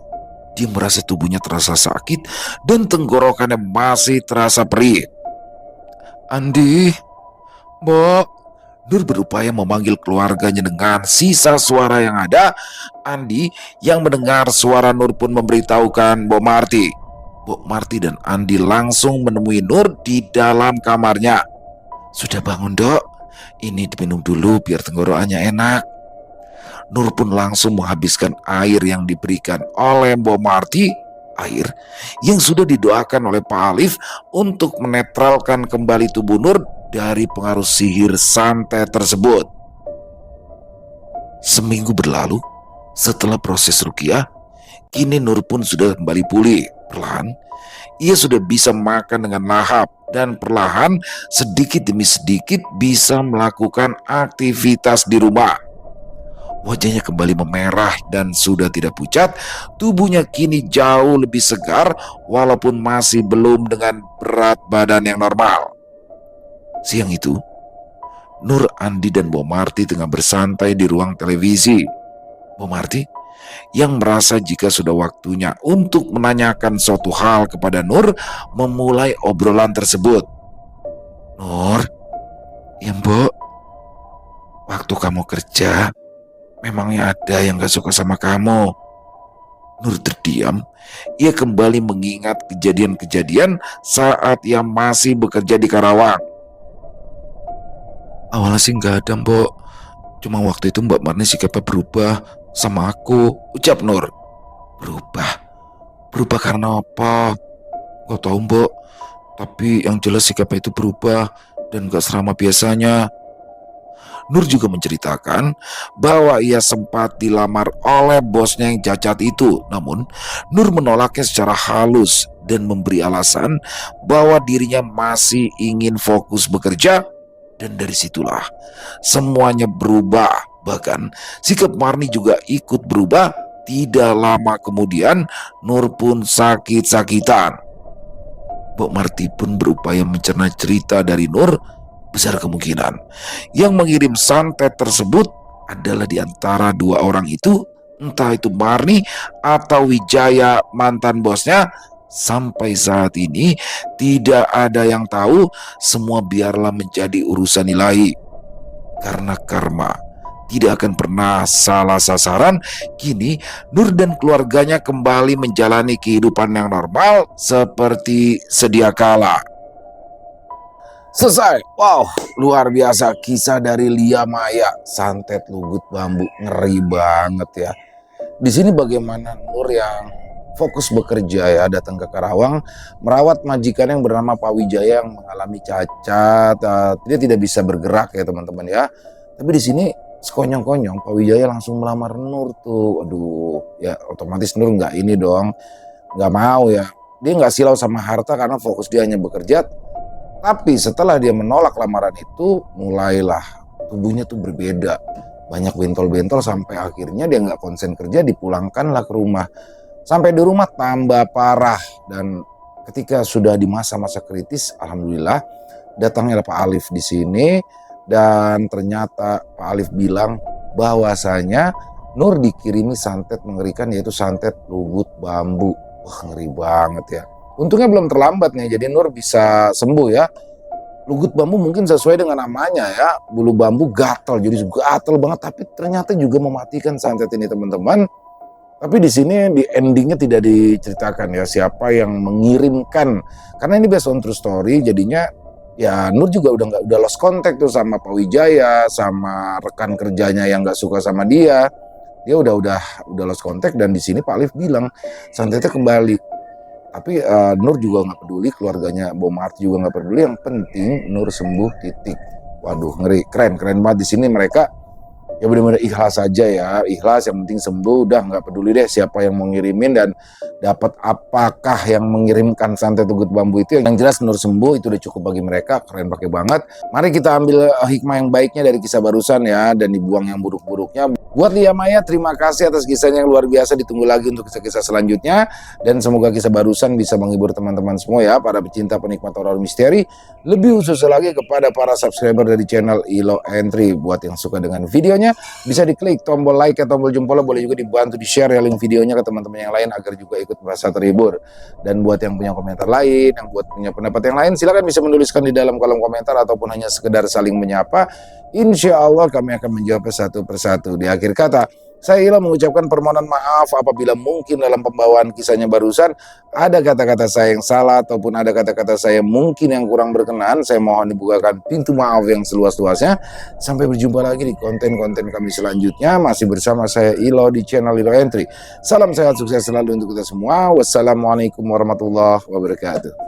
Dia merasa tubuhnya terasa sakit dan tenggorokannya masih terasa perih. Andi, Mbak. Nur berupaya memanggil keluarganya dengan sisa suara yang ada. Andi yang mendengar suara Nur pun memberitahukan Mbak Marty. Mbak Marty dan Andi langsung menemui Nur di dalam kamarnya. Sudah bangun Dok? Ini diminum dulu biar tenggorokannya enak. Nur pun langsung menghabiskan air yang diberikan oleh Mbak Marty, air yang sudah didoakan oleh Pak Alif untuk menetralkan kembali tubuh Nur dari pengaruh sihir santet tersebut. Seminggu berlalu setelah proses ruqyah, kini Nur pun sudah kembali pulih. Perlahan, ia sudah bisa makan dengan lahap dan perlahan sedikit demi sedikit bisa melakukan aktivitas di rumah. Wajahnya kembali memerah dan sudah tidak pucat. Tubuhnya kini jauh lebih segar walaupun masih belum dengan berat badan yang normal. Siang itu, Nur, Andi, dan Mbak Marty tengah bersantai di ruang televisi. Mbak Marty yang merasa jika sudah waktunya untuk menanyakan suatu hal kepada Nur, memulai obrolan tersebut. Nur, ya Mbak, waktu kamu kerja, memangnya ada yang gak suka sama kamu? Nur terdiam. Ia kembali mengingat kejadian-kejadian saat ia masih bekerja di Karawang. Awalnya sih nggak ada, Mbok. Cuma waktu itu Mbak Marni sikapnya berubah sama aku, ucap Nur. Berubah? Berubah karena apa? Gak tahu, Mbok. Tapi yang jelas sikapnya itu berubah dan gak seramah biasanya. Nur juga menceritakan bahwa ia sempat dilamar oleh bosnya yang cacat itu. Namun, Nur menolaknya secara halus dan memberi alasan bahwa dirinya masih ingin fokus bekerja. Dan dari situlah semuanya berubah. Bahkan sikap Marni juga ikut berubah. Tidak lama kemudian Nur pun sakit-sakitan. Mbok Marti pun berupaya mencerna cerita dari Nur. Besar kemungkinan yang mengirim santet tersebut adalah di antara dua orang itu, entah itu Marni atau Wijaya mantan bosnya. Sampai saat ini tidak ada yang tahu, semua biarlah menjadi urusan ilahi. Karena karma tidak akan pernah salah sasaran, kini Nur dan keluarganya kembali menjalani kehidupan yang normal seperti sedia kala. Selesai. Wow, luar biasa kisah dari Lia Maya, santet lugut bambu, ngeri banget ya. Di sini bagaimana Nur yang fokus bekerja ya, datang ke Karawang merawat majikan yang bernama Pak Wijaya yang mengalami cacat, dia tidak bisa bergerak ya teman-teman ya. Tapi di sini sekonyong-konyong Pak Wijaya langsung melamar Nur tuh. Aduh, ya otomatis Nur nggak ini dong, nggak mau ya. Dia nggak silau sama harta karena fokus dia hanya bekerja. Tapi setelah dia menolak lamaran itu, mulailah tubuhnya tuh berbeda. Banyak bentol-bentol sampai akhirnya dia nggak konsen kerja, dipulangkanlah ke rumah. Sampai di rumah tambah parah. Dan ketika sudah di masa-masa kritis, alhamdulillah datangnya Pak Alif di sini. Dan ternyata Pak Alif bilang bahwasanya Nur dikirimi santet mengerikan, yaitu santet lugut bambu. Wah, ngeri banget ya. Untungnya belum terlambat nih, jadi Nur bisa sembuh ya. Lugut bambu mungkin sesuai dengan namanya ya, bulu bambu gatal, jadi gatal banget, tapi ternyata juga mematikan santet ini teman-teman. Tapi di sini di endingnya tidak diceritakan ya siapa yang mengirimkan, karena ini based on true story, jadinya ya Nur juga udah lost contact tuh sama Pak Wijaya, sama rekan kerjanya yang nggak suka sama dia. Dia udah lost contact, dan di sini Pak Alif bilang santetnya kembali. Tapi Nur juga nggak peduli, keluarganya Mbok Marti juga nggak peduli, yang penting Nur sembuh, titik. Waduh, ngeri, keren banget. Di sini mereka ya benar-benar ikhlas saja ya, ikhlas, yang penting sembuh, udah nggak peduli deh siapa yang mau ngirimin dan dapat apakah yang mengirimkan santet lugut bambu itu. Yang jelas Nur sembuh, itu udah cukup bagi mereka. Keren, pakai banget. Mari kita ambil hikmah yang baiknya dari kisah barusan ya, dan dibuang yang buruk-buruknya. Buat Lia Maya, terima kasih atas kisahnya yang luar biasa. Ditunggu lagi untuk kisah-kisah selanjutnya, dan semoga kisah barusan bisa menghibur teman-teman semua ya, para pecinta penikmat horor misteri. Lebih khusus lagi kepada para subscriber dari channel Ilo Entry. Buat yang suka dengan videonya, bisa diklik tombol like atau tombol jempol, boleh juga dibantu di-share ya link videonya ke teman-teman yang lain agar juga ikut merasa terhibur. Dan buat yang punya komentar lain, yang buat punya pendapat yang lain, silakan bisa menuliskan di dalam kolom komentar ataupun hanya sekedar saling menyapa. Insya Allah kami akan menjawab satu persatu. Di akhir kata, saya Ilo mengucapkan permohonan maaf apabila mungkin dalam pembawaan kisahnya barusan ada kata-kata saya yang salah ataupun ada kata-kata saya mungkin yang kurang berkenan. Saya mohon dibukakan pintu maaf yang seluas-luasnya. Sampai berjumpa lagi di konten-konten kami selanjutnya. Masih bersama saya Ilo di channel Ilo Entry. Salam sehat, sukses selalu untuk kita semua. Wassalamualaikum warahmatullahi wabarakatuh.